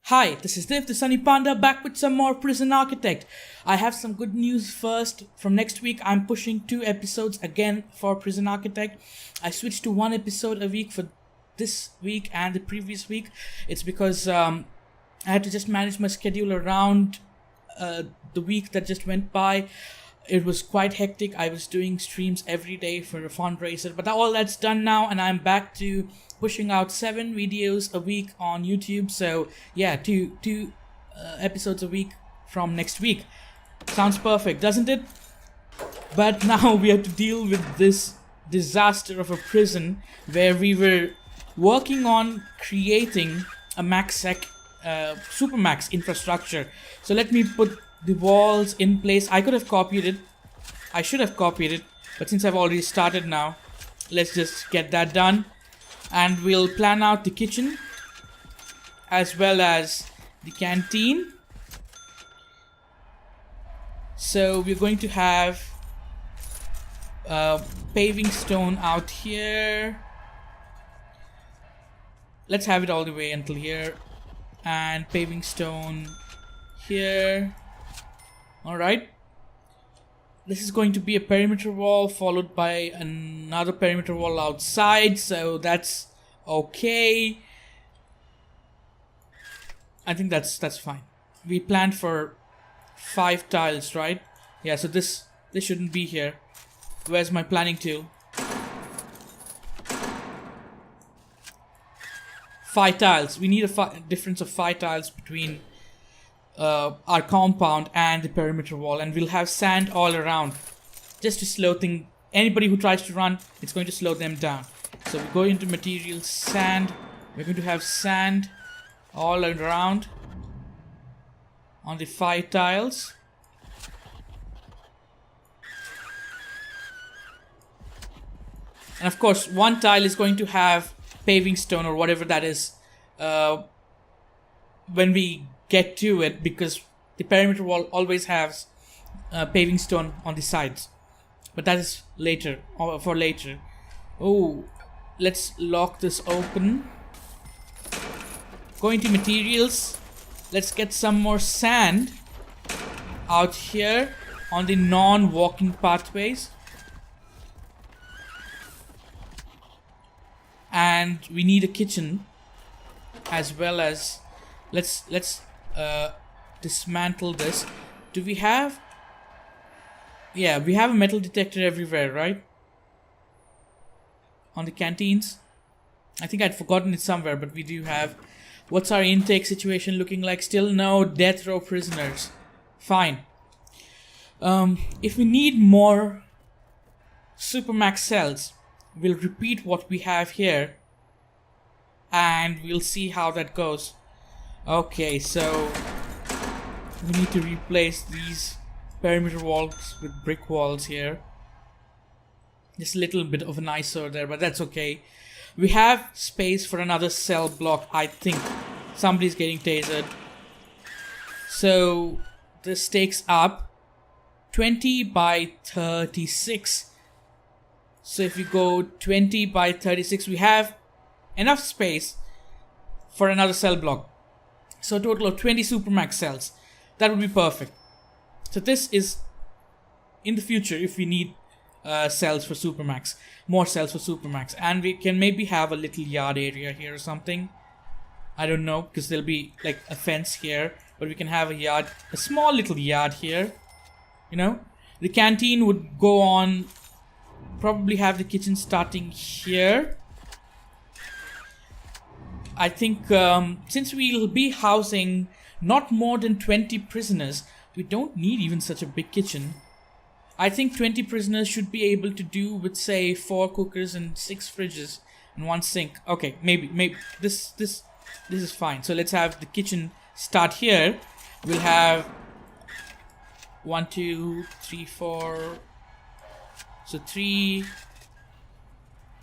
Hi, this is Dev, the Sunny Panda, back with some more Prison Architect. I have some good news first. From next week, I'm pushing 2 episodes again for Prison Architect. I switched to 1 episode a week for this week and the previous week. It's because I had to just manage my schedule around the week that just went by. It was quite hectic. I was doing streams every day for a fundraiser, but all that's done now, and I'm back to pushing out 7 videos a week on YouTube. So yeah, two episodes a week from next week. Sounds perfect, doesn't it? But now we have to deal with this disaster of a prison where we were working on creating a MaxSec Supermax infrastructure. So let me put the walls in place. I could have copied it. I should have copied it, but since I've already started now, let's just get that done. And we'll plan out the kitchen as well as the canteen. So we're going to have paving stone out here. Let's have it all the way until here, and paving stone here. Alright, this is going to be a perimeter wall followed by another perimeter wall outside, so that's okay. I think that's fine. We planned for 5 tiles, right? Yeah, so this shouldn't be here. Where's my planning tool? 5 tiles. We need a difference of 5 tiles between our compound and the perimeter wall, and we'll have sand all around just to slow things. Anybody who tries to run, it's going to slow them down. So we go into materials, sand. We're going to have sand all around on the 5 tiles. And of course, 1 tile is going to have paving stone or whatever that is when we get to it, because the perimeter wall always has paving stone on the sides, but that is later, or for later. Oh, let's lock this open. Go into materials. Let's get some more sand out here on the non-walking pathways, and we need a kitchen as well as let's dismantle this. Do we have? Yeah, we have a metal detector everywhere, right? On the canteens. I think I'd forgotten it somewhere, but we do have. What's our intake situation looking like? Still no death row prisoners. Fine. If we need more Supermax cells, we'll repeat what we have here, and we'll see how that goes. Okay, so we need to replace these perimeter walls with brick walls here. Just a little bit of an eyesore there, but that's okay. We have space for another cell block, I think. Somebody's getting tasered. So this takes up 20 by 36. So if we go 20 by 36, we have enough space for another cell block. So a total of 20 Supermax cells. That would be perfect. So this is in the future if we need cells for Supermax. More cells for Supermax. And we can maybe have a little yard area here or something. I don't know, because there'll be like a fence here. But we can have a yard, a small little yard here. You know? The canteen would go on, probably have the kitchen starting here. I think since we'll be housing not more than 20 prisoners, we don't need even such a big kitchen. I think 20 prisoners should be able to do with, say, 4 cookers and 6 fridges and 1 sink. Okay, maybe this is fine. So let's have the kitchen start here. We'll have 1, 2, 3, 4. So 3,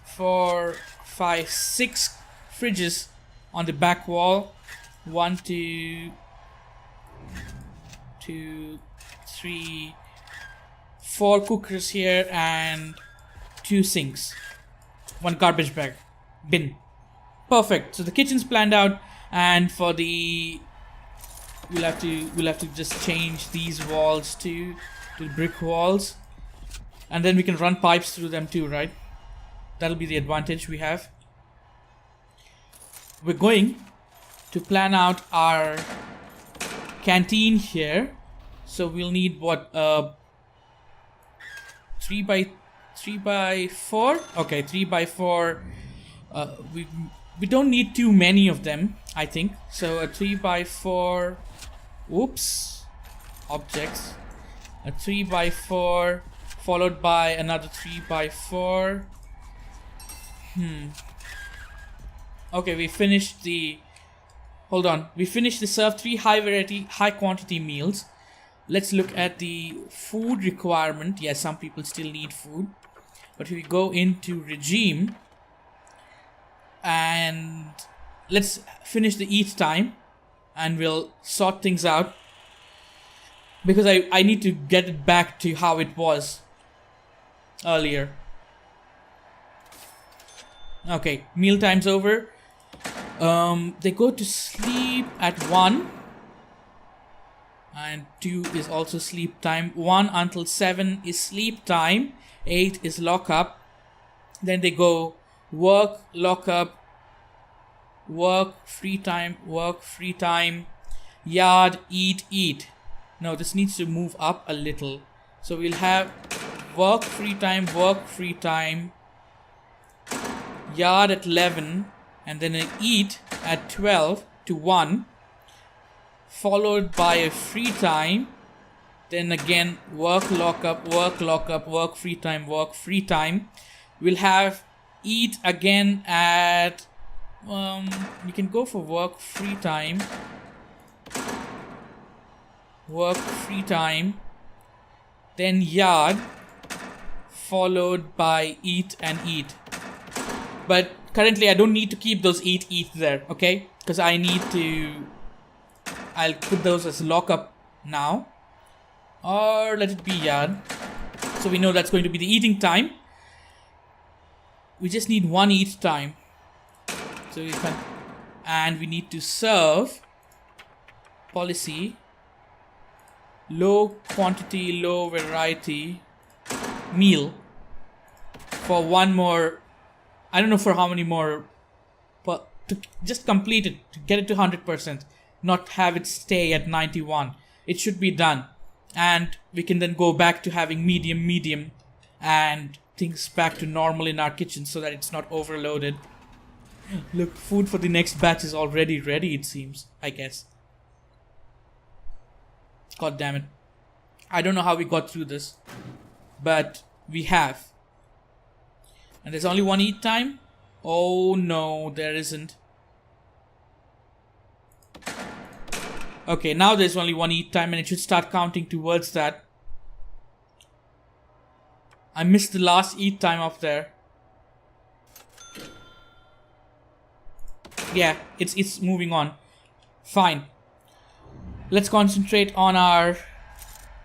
4, 5, 6 fridges on the back wall. 1, 2, 3, 4 cookers here, and 2 sinks. 1 garbage bag bin. Perfect. So the kitchen's planned out, and for the we'll have to just change these walls to brick walls, and then we can run pipes through them too, right? That'll be the advantage we have. We're going to plan out our canteen here, so we'll need what 3 by 4. Okay, 3 by 4. We don't need too many of them, I think. So a 3 by 4. Oops. Objects. A 3 by 4 followed by another 3 by 4. Okay, we finished the. Hold on. We finished the serve 3 high variety, high quantity meals. Let's look at the food requirement. Yes, some people still need food. But if we go into regime and let's finish the eat time and we'll sort things out, because I need to get it back to how it was earlier. Okay, meal time's over. They go to sleep at 1. And 2 is also sleep time. 1 until 7 is sleep time. 8 is lock up. Then they go work, lock up, work, free time, yard, eat. No, this needs to move up a little. So we'll have work, free time, yard at 11, and then an eat at 12 to 1. Followed by a free time, then again work, lock up, work, free time. We'll have eat again at we can go for work, free time, then yard, followed by eat and eat. But currently I don't need to keep those eat there, okay? Because I'll put those as lockup now, or let it be yard. So we know that's going to be the eating time. We just need 1 eat time. So we can, and we need to serve policy low quantity, low variety meal for 1 more. I don't know for how many more, but to just complete it, to get it to 100%. Not have it stay at 91. It should be done. And we can then go back to having medium, and things back to normal in our kitchen so that it's not overloaded. Look, food for the next batch is already ready, it seems, I guess. God damn it. I don't know how we got through this, but we have. And there's only 1 eat time? Oh no, there isn't. Okay, now there's only 1 eat time and it should start counting towards that. I missed the last eat time up there. Yeah, it's moving on. Fine. Let's concentrate on our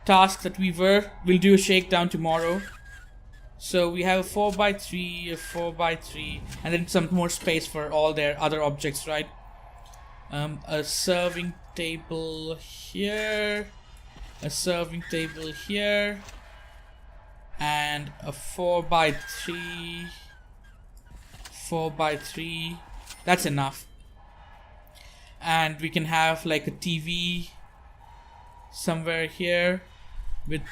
task that we'll do a shakedown tomorrow. So we have a 4x3, a 4x3, and then some more space for all their other objects, right? A serving table here, a serving table here, and a 4x3. That's enough. And we can have like a TV somewhere here with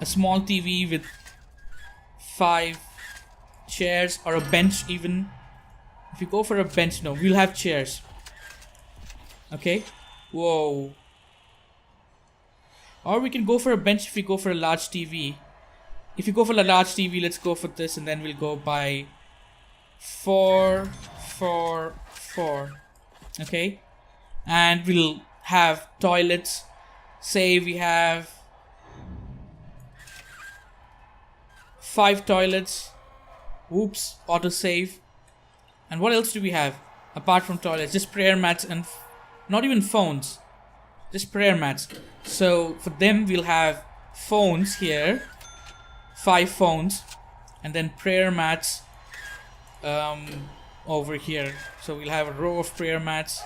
a small TV with 5 chairs, or a bench even. If you go for a bench, no, we'll have chairs. Okay. Whoa. Or we can go for a bench if we go for a large TV. If you go for a large TV, let's go for this, and then we'll go by 4, 4, 4. Okay. And we'll have toilets. Say we have 5 toilets. Oops, autosave. And what else do we have apart from toilets? Just prayer mats and not even phones. Just prayer mats. So for them we'll have phones here. 5 phones. And then prayer mats. over here. So we'll have a row of prayer mats.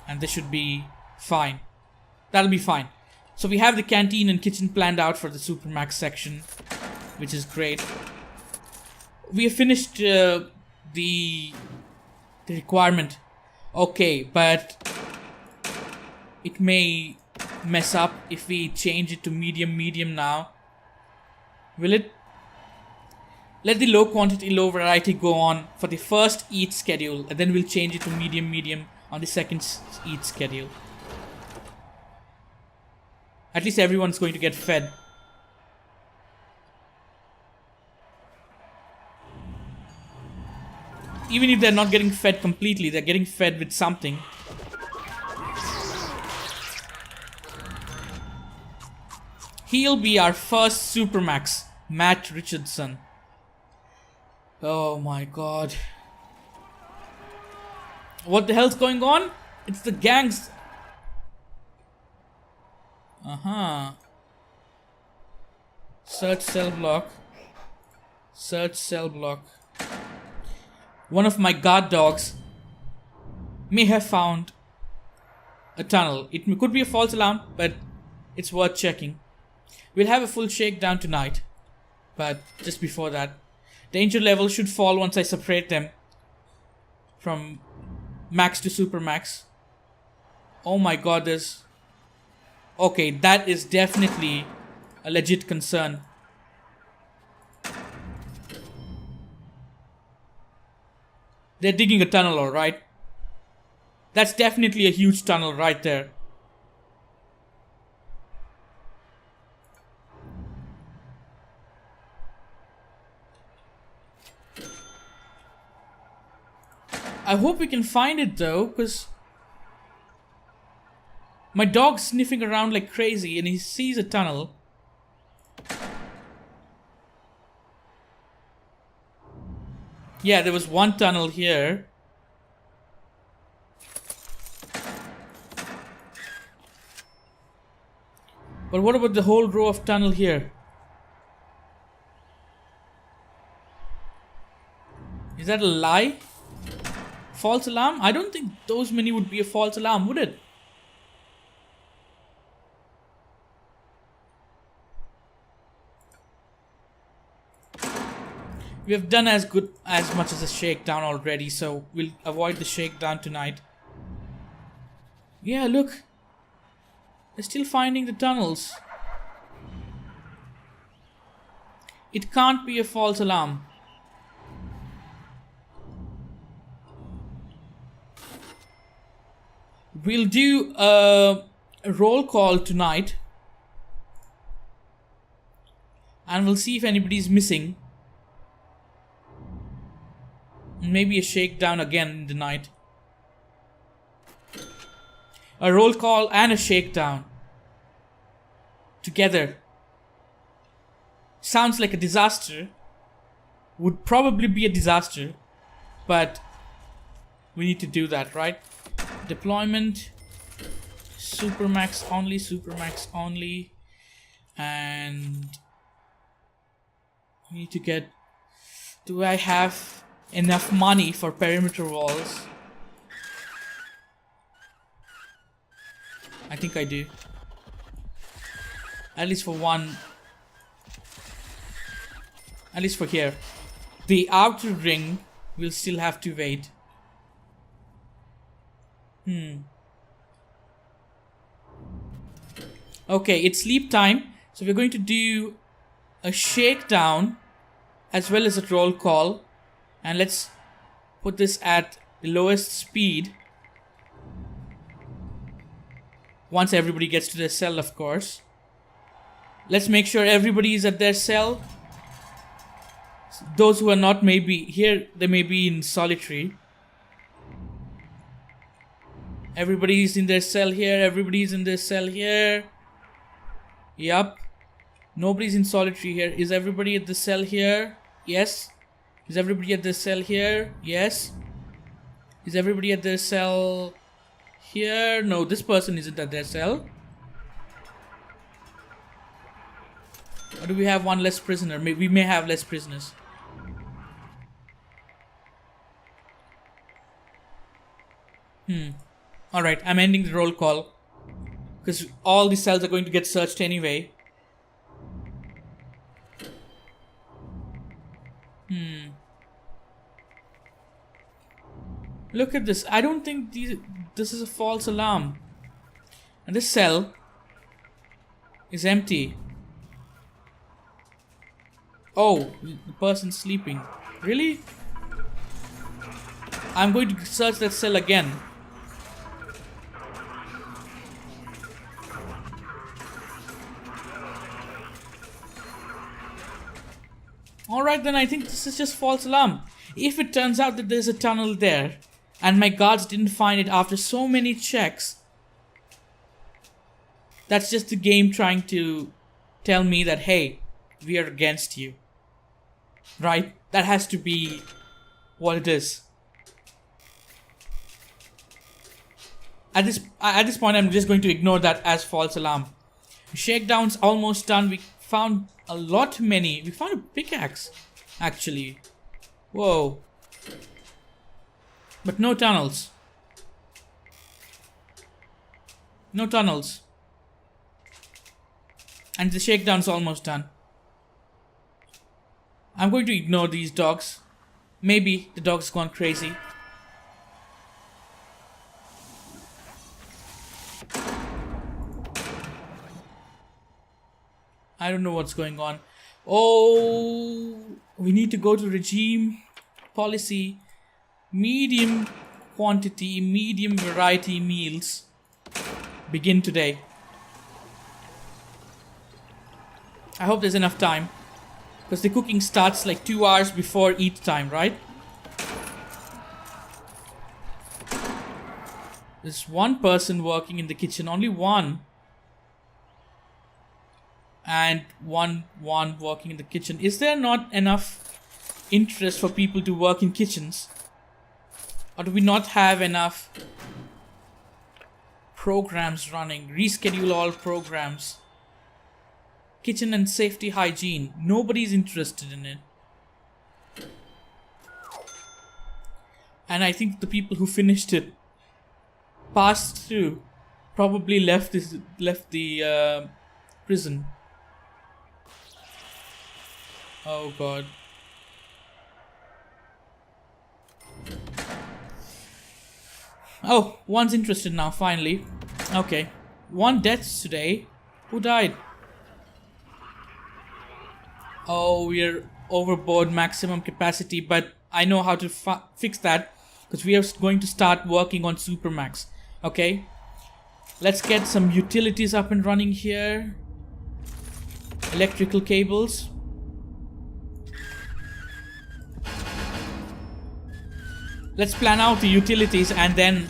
And this should be fine. That'll be fine. So we have the canteen and kitchen planned out for the Supermax section, which is great. We have finished the requirement. Okay, but it may mess up if we change it to medium now. Will it? Let the low quantity, low variety go on for the first eat schedule, and then we'll change it to medium on the second eat schedule. At least everyone's going to get fed. Even if they're not getting fed completely, they're getting fed with something. He'll be our first Supermax, Matt Richardson. Oh my god. What the hell's going on? It's the gangs. Search cell block. Search cell block. One of my guard dogs may have found a tunnel. It could be a false alarm, but it's worth checking. We'll have a full shakedown tonight, but just before that, danger level should fall once I separate them from max to Supermax. Oh my god, there's... Okay, that is definitely a legit concern. They're digging a tunnel, alright. That's definitely a huge tunnel right there. I hope we can find it though, because my dog's sniffing around like crazy and he sees a tunnel. Yeah, there was one tunnel here. But what about the whole row of tunnel here? Is that a lie? False alarm? I don't think those many would be a false alarm, would it? We have done as much as a shakedown already, so we'll avoid the shakedown tonight. Yeah, look. They're still finding the tunnels. It can't be a false alarm. We'll do a roll call tonight. And we'll see if anybody's missing. Maybe a shakedown again in the night. A roll call and a shakedown. Together. Sounds like a disaster. Would probably be a disaster. But we need to do that, right? Deployment. Supermax only. And we need to get... Do I have enough money for perimeter walls? I think I do. At least for one. At least for here. The outer ring will still have to wait. Okay, it's sleep time. So we're going to do a shakedown as well as a roll call. And let's put this at the lowest speed. Once everybody gets to their cell, of course. Let's make sure everybody is at their cell. Those who are not may be here, they may be in solitary. Everybody's in their cell here. Everybody's in their cell here. Yup. Nobody's in solitary here. Is everybody at the cell here? Yes. Is everybody at their cell here? Yes. Is everybody at their cell here? No, this person isn't at their cell. Or do we have one less prisoner? We may have less prisoners. Alright, I'm ending the roll call. Because all the cells are going to get searched anyway. Look at this. I don't think this is a false alarm. And this cell is empty. Oh, the person's sleeping. Really? I'm going to search that cell again. Alright then, I think this is just false alarm. If it turns out that there's a tunnel there, and my guards didn't find it after so many checks, that's just the game trying to tell me that, hey, we are against you. Right? That has to be what it is. At this point, I'm just going to ignore that as false alarm. Shakedown's almost done. We found a lot many. We found a pickaxe, actually. Whoa. But no tunnels. No tunnels. And the shakedown's almost done. I'm going to ignore these dogs. Maybe the dog's gone crazy. I don't know what's going on. Oh, we need to go to regime policy. Medium quantity, medium variety meals begin today. I hope there's enough time. Because the cooking starts like 2 hours before eat time, right? There's one person working in the kitchen, only one. And one working in the kitchen. Is there not enough interest for people to work in kitchens? Or do we not have enough programs running? Reschedule all programs. Kitchen and safety hygiene. Nobody's interested in it. And I think the people who finished it passed through. Probably left the prison. Oh god. Oh, one's interested now, finally. Okay. 1 death today. Who died? Oh, we're overboard maximum capacity, but I know how to fix that. Because we are going to start working on Supermax. Okay? Let's get some utilities up and running here. Electrical cables. Let's plan out the utilities and then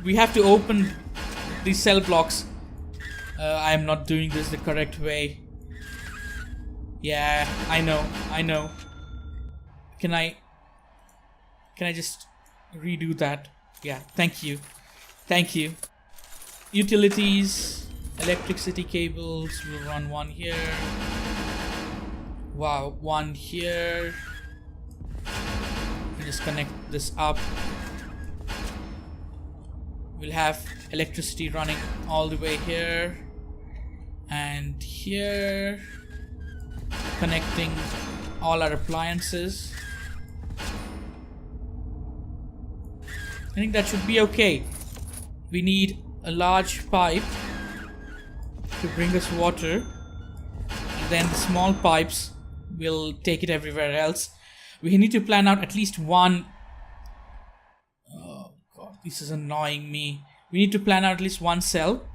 we have to open these cell blocks. I am not doing this the correct way. Yeah, I know. Can I just redo that? Yeah, thank you. Utilities, electricity cables, we'll run one here. Wow, one here. Just connect this up. We'll have electricity running all the way here and here, connecting all our appliances. I think that should be okay. We need a large pipe to bring us water, and then the small pipes will take it everywhere else. We need to plan out at least one. Oh god, this is annoying me. We need to plan out at least one cell.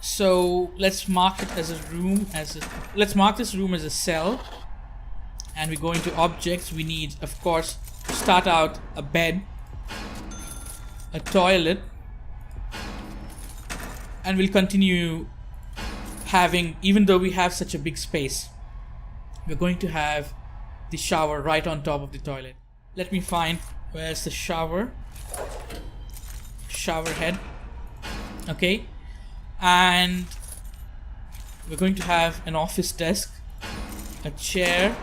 So let's mark it as a room. Let's mark this room as a cell. And we go into objects. We need, of course, to start out a bed, a toilet, and we'll continue having, even though we have such a big space, we're going to have the shower right on top of the toilet. Let me find, where's the shower? Shower head. Okay. And we're going to have an office desk, a chair,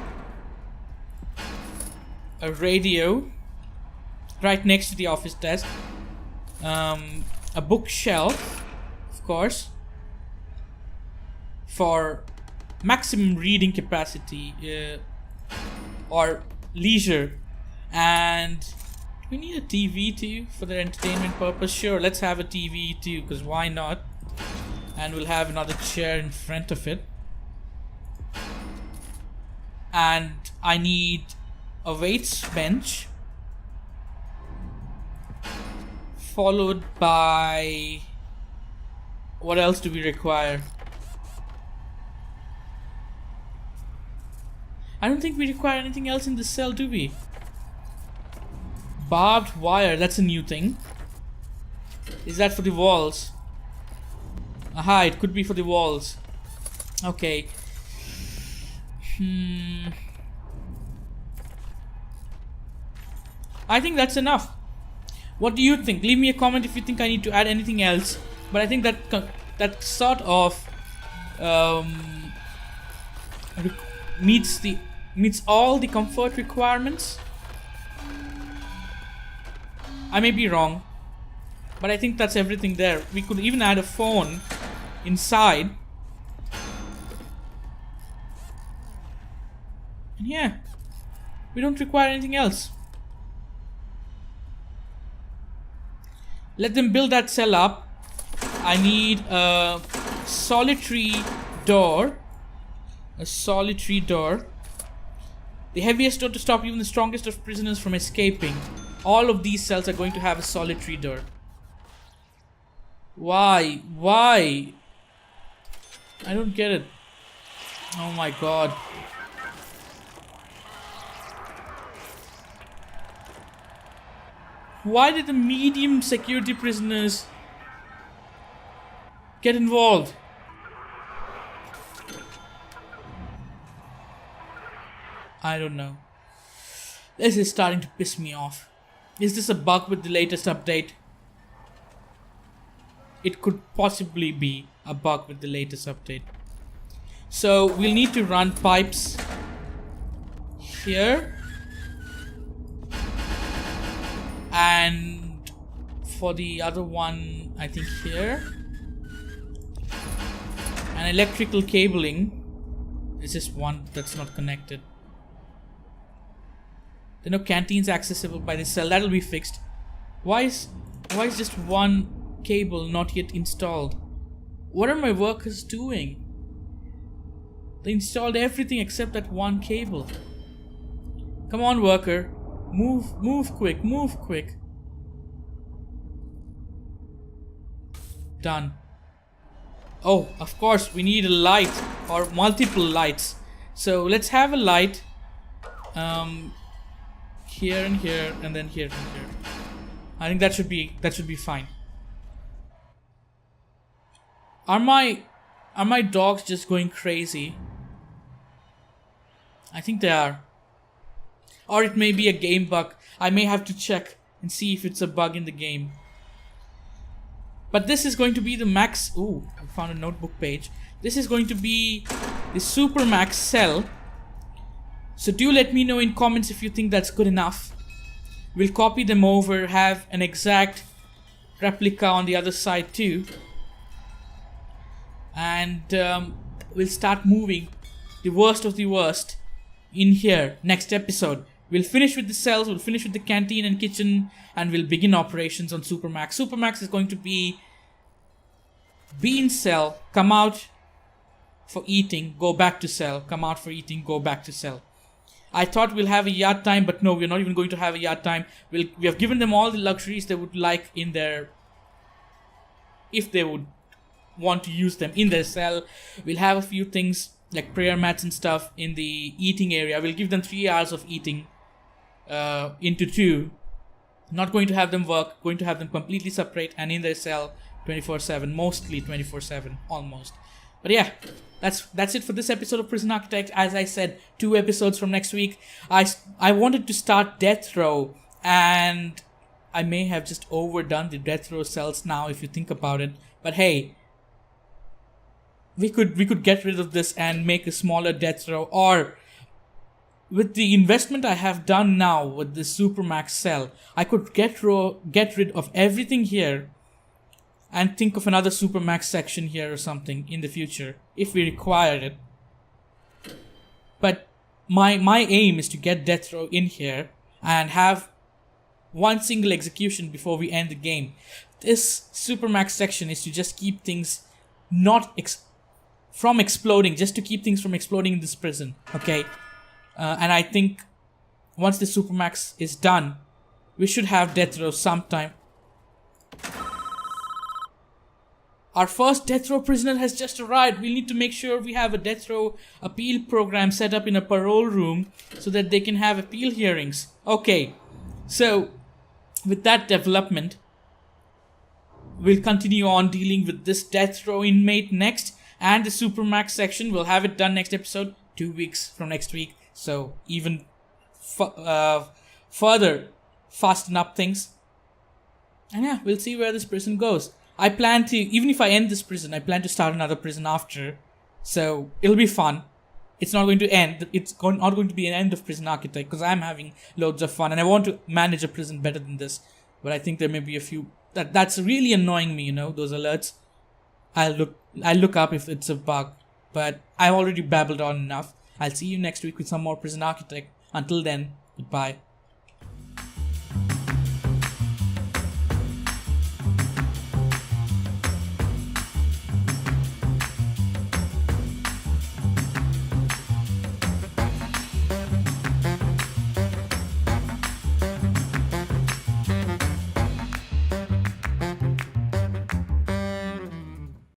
a radio, right next to the office desk. A bookshelf, of course, for maximum reading capacity or leisure. And we need a TV too for the entertainment purpose. Sure, let's have a TV too, because why not? And we'll have another chair in front of it. And I need a weights bench, followed by, what else do we require? I don't think we require anything else in this cell, do we? Barbed wire, that's a new thing. Is that for the walls? Aha, it could be for the walls. Okay. I think that's enough. What do you think? Leave me a comment if you think I need to add anything else. But I think that sort of meets all the comfort requirements. I may be wrong, but I think that's everything there. We could even add a phone inside. And yeah, we don't require anything else. Let them build that cell up. I need a solitary door. A solitary door. The heaviest door to stop even the strongest of prisoners from escaping. All of these cells are going to have a solitary door. Why? Why? I don't get it. Oh my god. Why did the medium security prisoners get involved? I don't know. This is starting to piss me off. Is this a bug with the latest update? It could possibly be a bug with the latest update. So we'll need to run pipes here. And for the other one, I think here. And electrical cabling. It's just one that's not connected. There are no canteens accessible by this cell. That'll be fixed. Why is just one cable not yet installed? What are my workers doing? They installed everything except that one cable. Come on, worker. Move quick, move quick. Done. Oh, of course, we need a light or multiple lights. So let's have a light. Here and here, and then here and here. I think that should be fine. Are my dogs just going crazy? I think they are. Or it may be a game bug. I may have to check and see if it's a bug in the game. But this is going to be the max. Ooh, I found a notebook page. This is going to be the super max cell. So do let me know in comments if you think that's good enough. We'll copy them over, have an exact replica on the other side too. And we'll start moving the worst of the worst in here next episode. We'll finish with the cells, we'll finish with the canteen and kitchen, and we'll begin operations on Supermax. Supermax is going to be in cell, come out for eating, go back to cell, come out for eating, go back to cell. I thought we'll have a yard time, but no, we're not even going to have a yard time. We have given them all the luxuries they would like in their, if they would want to use them in their cell. We'll have a few things like prayer mats and stuff in the eating area. We'll give them 3 hours of eating into 2. Not going to have them work, going to have them completely separate and in their cell 24/7, mostly 24/7, almost. But yeah, that's it for this episode of Prison Architect. As I said, 2 episodes from next week. I wanted to start Death Row, and I may have just overdone the Death Row cells now if you think about it. But hey, we could get rid of this and make a smaller Death Row, or with the investment I have done now with this Supermax cell, I could get rid of everything here and think of another Supermax section here or something in the future if we required it. But my aim is to get Death Row in here and have one single execution before we end the game. This Supermax section is to just keep things from exploding, just to keep things from exploding in this prison, okay? And I think once the Supermax is done, we should have Death Row sometime. Our first Death Row prisoner has just arrived. We need to make sure we have a Death Row appeal program set up in a parole room so that they can have appeal hearings. Okay, so with that development, we'll continue on dealing with this Death Row inmate next, and the Supermax section. We'll have it done next episode, 2 weeks from next week. So even further fasten up things. And yeah, we'll see where this prison goes. I plan to, even if I end this prison, I plan to start another prison after. So it'll be fun. It's not going to end. Not going to be an end of Prison Architect because I'm having loads of fun and I want to manage a prison better than this. But I think there may be a few that's really annoying me, those alerts. I'll look up if it's a bug. But I've already babbled on enough. I'll see you next week with some more Prison Architect. Until then, goodbye.